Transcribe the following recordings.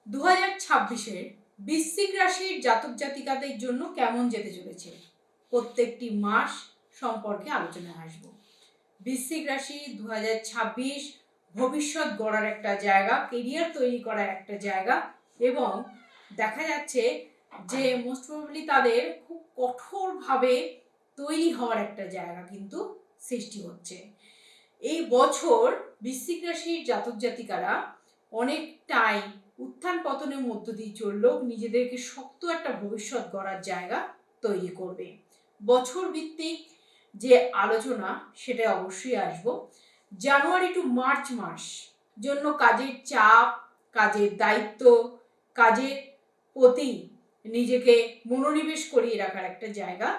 2026-এর বৃশ্চিক রাশির জাতক জাতিকাদের জন্য কেমন যেতে চলেছে প্রত্যেকটি মাস সম্পর্কে আলোচনায় আসবো। বৃশ্চিক রাশি 2026 ভবিষ্যৎ গড়ার একটা জায়গা, কেরিয়ার তৈরি করার একটা জায়গা, এবং দেখা যাচ্ছে যে মোস্ট প্রবাবলি তাদের খুব কঠোরভাবে তৈরি হওয়ার একটা জায়গা কিন্তু সৃষ্টি হচ্ছে। এই বছর বৃশ্চিক রাশির জাতক জাতিকারা অনেকটাই উত্থান পতনের মধ্য দিয়ে চললেও নিজেদেরকে শক্ত একটা ভবিষ্যৎ গড়ার জায়গা তৈরি করবে। বছর ভিত্তিক যে আলোচনা সেটা অবশ্যই আসবো। জানুয়ারি টু মার্চ মাস জন্য কাজের চাপ, কাজের দায়িত্ব, কাজের প্রতি নিজেকে মনোনিবেশ করিয়ে রাখার একটা জায়গা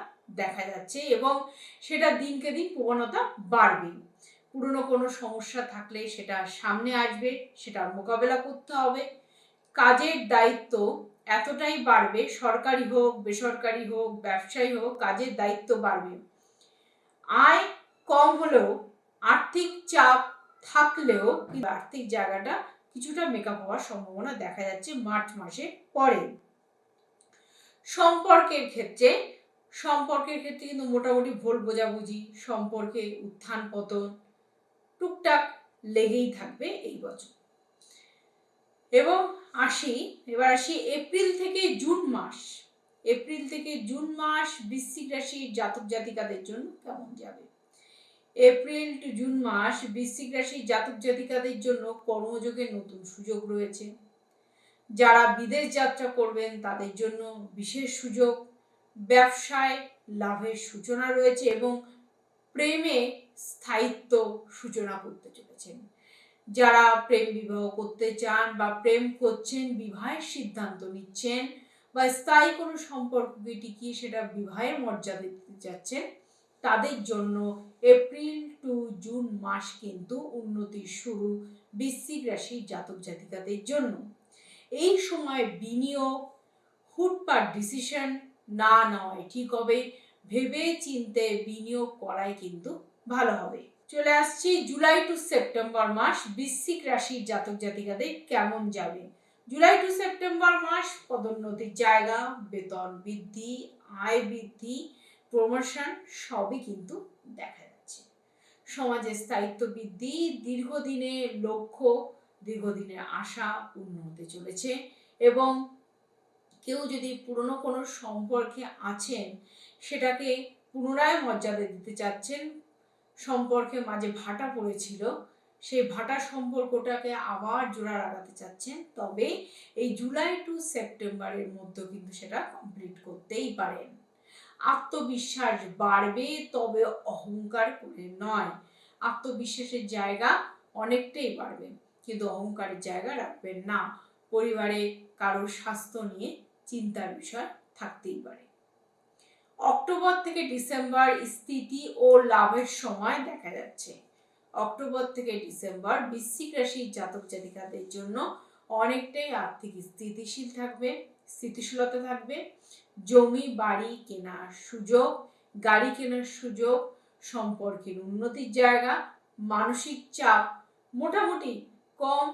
দেখা যাচ্ছে, এবং সেটা দিনকে দিন প্রবণতা বাড়বে। পুরনো কোনো সমস্যা থাকলে সেটা সামনে আসবে, সেটা মোকাবেলা করতে হবে। কাজের দায়িত্ব এতটাই বাড়বে, সরকারি হোক, বেসরকারি হোক, ব্যবসায়ী হোক, কাজের দায়িত্ব বাড়বে। আয় কম হলেও, আর্থিক চাপ থাকলেও আর্থিক জায়গাটা কিছুটা মেকআপ হওয়ার সম্ভাবনা দেখা যাচ্ছে মার্চ মাসের পরে। সম্পর্কের ক্ষেত্রে কিন্তু মোটামুটি ভুল বোঝাবুঝি, সম্পর্কে উত্থান পতন টুকটাক লেগেই থাকবে এই বছর। এবং এবার আসি এপ্রিল থেকে জুন মাস বৃশ্চিক রাশির জাতক জাতিকাদের জন্য কেমন যাবে। এপ্রিল টু জুন মাস বৃশ্চিক রাশির জাতক জাতিকাদের জন্য কর্মযোগের নতুন সুযোগ রয়েছে। যারা বিদেশ যাত্রা করবেন তাদের জন্য বিশেষ সুযোগ, ব্যবসায় লাভের সূচনা রয়েছে, এবং প্রেমে স্থায়িত্ব সূচনা করতে চলেছেন। যারা প্রেম বিবাহ করতে চান বা প্রেম করছেন, বিবাহের সিদ্ধান্ত নিচ্ছেন, বা স্থায়ী কোনো সম্পর্ককে টিকিয়ে সেটা বিবাহের মর্যাদা দিতে যাচ্ছেন, তাদের জন্য এপ্রিল টু জুন মাস কিন্তু উন্নতির শুরু বৃশ্চিক রাশির জাতক জাতিকাদের জন্য। এই সময় বিনিয়োগ, হুটপাট ডিসিশন না নেওয়াই ঠিক হবে। ভেবে চিন্তে বিনিয়োগ করাই কিন্তু ভালো হবে। চলে আসছি জুলাই টু সেপ্টেম্বর মাস বৃশ্চিক রাশির জাতক জাতিকাদের কেমন যাবে। জুলাই টু সেপ্টেম্বর মাস পদোন্নতির জায়গা, বেতন বৃদ্ধি, আয় বৃদ্ধি, প্রমোশন সবই কিন্তু দেখা যাচ্ছে। সমাজে স্থায়িত্ব বৃদ্ধি, দীর্ঘদিনের লক্ষ্য, দীর্ঘদিনের আশা পূর্ণ হতে চলেছে। এবং কেউ যদি পুরনো কোনো সম্পর্কে আছেন, সেটাকে পুনরায় মর্যাদা দিতে চাচ্ছেন, সম্পর্কে মাঝে ভাটা পড়েছিল, সেই ভাটা সম্পর্কটাকে আবার জোড়া লাগাতে চাচ্ছেন, তবে এই জুলাই টু সেপ্টেম্বরের মধ্যে কিন্তু সেটা কমপ্লিট করতেই পারেন। আত্মবিশ্বাস বাড়বে, তবে অহংকার করে নয়। আত্মবিশ্বাসের জায়গা অনেকটাই বাড়বে, কিন্তু অহংকারের জায়গা রাখবেন না। পরিবারে কারোর স্বাস্থ্য নিয়ে চিন্তার বিষয় থাকতেই পারে। অক্টোবর থেকে ডিসেম্বর স্থিতি ও লাভের সময় দেখা যাচ্ছে। অক্টোবর থেকে ডিসেম্বর বৃশ্চিক রাশির জাতক জাতিকাদের জন্য অনেকটাই আর্থিক স্থিতিশীলতা থাকবে। জমি বাড়ি কেনার সুযোগ, গাড়ি কেনার সুযোগ, সম্পর্কের উন্নতির জায়গা, মানসিক চাপ মোটামুটি কম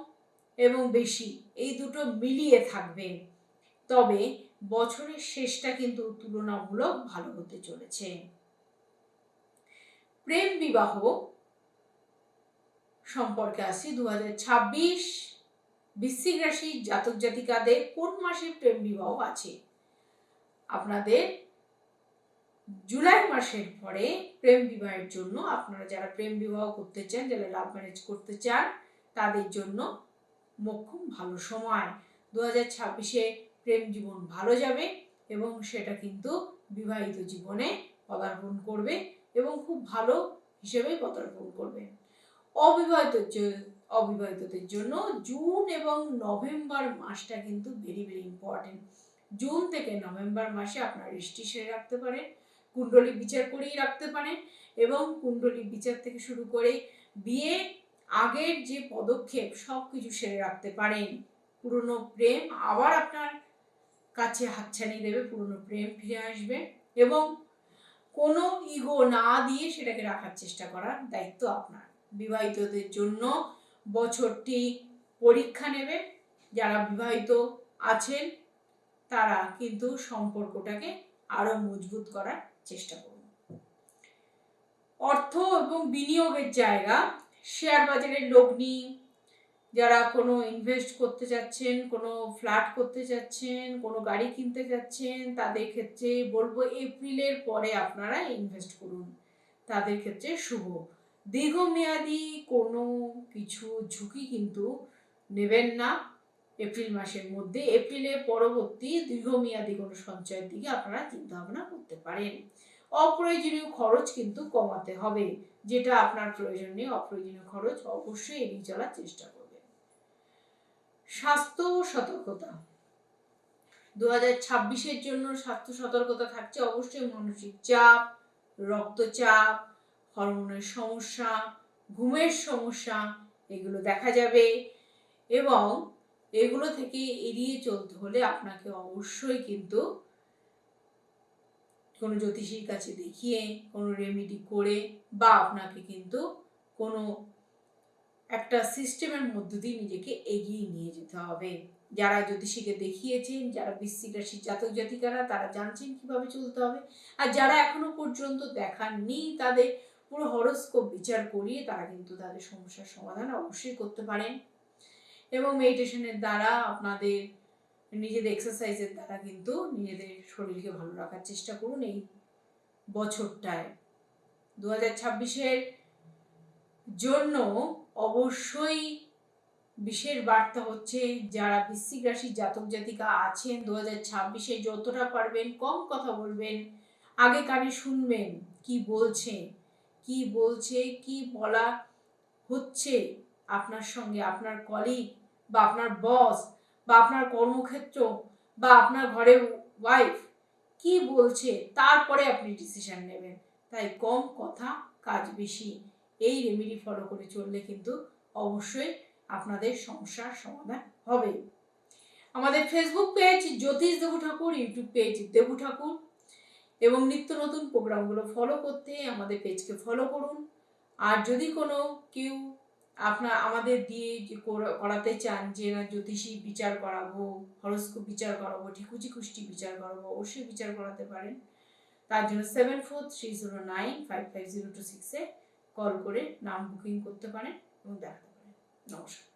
এবং বেশি এই দুটো মিলিয়ে থাকবে। তবে বছরের শেষটা কিন্তু তুলনামূলক ভালো হতে চলেছে। প্রেম বিবাহ সম্পর্কে আসি। 2026 বৃশ্চিক রাশির জাতক জাতিকাদের কোন মাসে প্রেম বিবাহ আছে। আপনাদের জুলাই মাসের পরে প্রেম বিবাহের জন্য, আপনারা যারা প্রেম বিবাহ করতে চান, যারা লাভ ম্যারেজ করতে চান, তাদের জন্য মোক্ষম ভালো সময়। 2026-এ প্রেম জীবন ভালো যাবে, এবং সেটা কিন্তু বিবাহিত জীবনে পদার্পণ করবে, এবং খুব ভালো হিসেবে পদার্পণ করবে। অবিবাহিতদের জন্য জুন এবং নভেম্বর মাসটা কিন্তু ভেরি ভেরি ইম্পর্টেন্ট। জুন থেকে নভেম্বর মাসে আপনারা রেজিস্ট্রি সেরে রাখতে পারেন, কুণ্ডলী বিচার করেই রাখতে পারেন, এবং কুণ্ডলী বিচার থেকে শুরু করে বিয়ে আগের যে পদক্ষেপ সব কিছু সেরে রাখতে পারেন। পুরনো প্রেম আবার আপনার কাছে হাতছানি দেবে, পুরনো প্রেম ফিরে আসবে, এবং কোনো ইগো না দিয়ে সেটাকে রাখার চেষ্টা করার দায়িত্ব আপনার। বিবাহিতদের জন্য বছরটি পরীক্ষা নেবে, যারা বিবাহিত আছেন তারা কিন্তু সম্পর্কটাকে আরো মজবুত করার চেষ্টা করুন। অর্থ এবং বিনিয়োগের জায়গা, শেয়ার বাজারের লগ্নি, যারা কোনো ইনভেস্ট করতে যাচ্ছেন, কোনো ফ্ল্যাট করতে যাচ্ছেন, কোনো গাড়ি কিনতে যাচ্ছেন, তাদের ক্ষেত্রে বলবো এপ্রিলের পরে আপনারা ইনভেস্ট করুন, তাদের ক্ষেত্রে শুভ। দীর্ঘমেয়াদী কোনো কিছু ঝুঁকি কিন্তু নেবেন না এপ্রিল মাসের মধ্যে। এপ্রিলের পরবর্তী দীর্ঘমেয়াদী কোনো সঞ্চয়ের দিকে আপনারা চিন্তা ভাবনা করতে পারেন। অপ্রয়োজনীয় খরচ কিন্তু কমাতে হবে, যেটা আপনার প্রয়োজন নেই অপ্রয়োজনীয় খরচ অবশ্যই এড়িয়ে চলার চেষ্টা করবেন। স্বাস্থ্য সতর্কতা, 2026-এর জন্য স্বাস্থ্য সতর্কতা থাকছে অবশ্যই মানসিক চাপ, রক্তচাপ, হরমোনের সমস্যা, ঘুমের সমস্যা, এগুলো দেখা যাবে এবং এগুলো থেকে এড়িয়ে চলতে হলে আপনাকে অবশ্যই কিন্তু কোনো জ্যোতিষীর কাছে দেখিয়ে কোনো রেমেডি করে বা আপনাকে কিন্তু কোনো একটা সিস্টেমের মধ্য দিয়ে নিজেকে এগিয়ে নিয়ে যেতে হবে। যারা জ্যোতিষীকে দেখিয়েছেন, যারা বৃশ্চিক রাশির জাতক জাতিকারা, তারা জানছেন কিভাবে চলতে হবে। আর যারা এখনো পর্যন্ত দেখাননি, তাদের পুরো হরোস্কোপ বিচার করিয়ে তারা কিন্তু তাদের সমস্যার সমাধান অবশ্যই করতে পারেন। এবং মেডিটেশনের দ্বারা, আপনাদের নিজেদের এক্সারসাইজের দ্বারা কিন্তু নিজেদের শরীরকে ভালো রাখার চেষ্টা করুন এই বছরটায়। 2026-এর জন্য অবশ্যই বিশেষ বার্তা হচ্ছে, যারা বৃশ্চিক রাশির জাতক জাতিকা আছেন 2026-এ যতটা পারবেন কম কথা বলবেন, আগে কানে শুনবেন কি বলছে, কি বলা হচ্ছে আপনার সঙ্গে, আপনার কলিগ বা আপনার বস বা আপনার কর্মক্ষেত্র বা আপনার ঘরের ওয়াইফ কি বলছে, তারপরে আপনি ডিসিশন নেবেন। তাই কম কথা, কাজ বেশি, এই রেমেডি ফলো করে চললে কিন্তু অবশ্যই আপনাদের সমস্যার সমাধান হবে। আমাদের ফেসবুক পেজ জ্যোতিষ দেবু ঠাকুর, ইউটিউব পেজ দেবু ঠাকুর, এবং নিত্য নতুন প্রোগ্রামগুলো ফলো করতে আমাদের পেজকে ফলো করুন। আর যদি কোনো কেউ আমাদের দিয়ে যে করাতে চান যে না জ্যোতিষী বিচার করাবো, হরস্কোপ বিচার করাবো, ঠিকুচি কুষ্টি বিচার করাবো, অবশ্যই বিচার করাতে পারেন। তার জন্য 7430955026-এ কল করে নাম বুকিং করতে পারেন এবং দেখাতে পারেন। নমস্কার।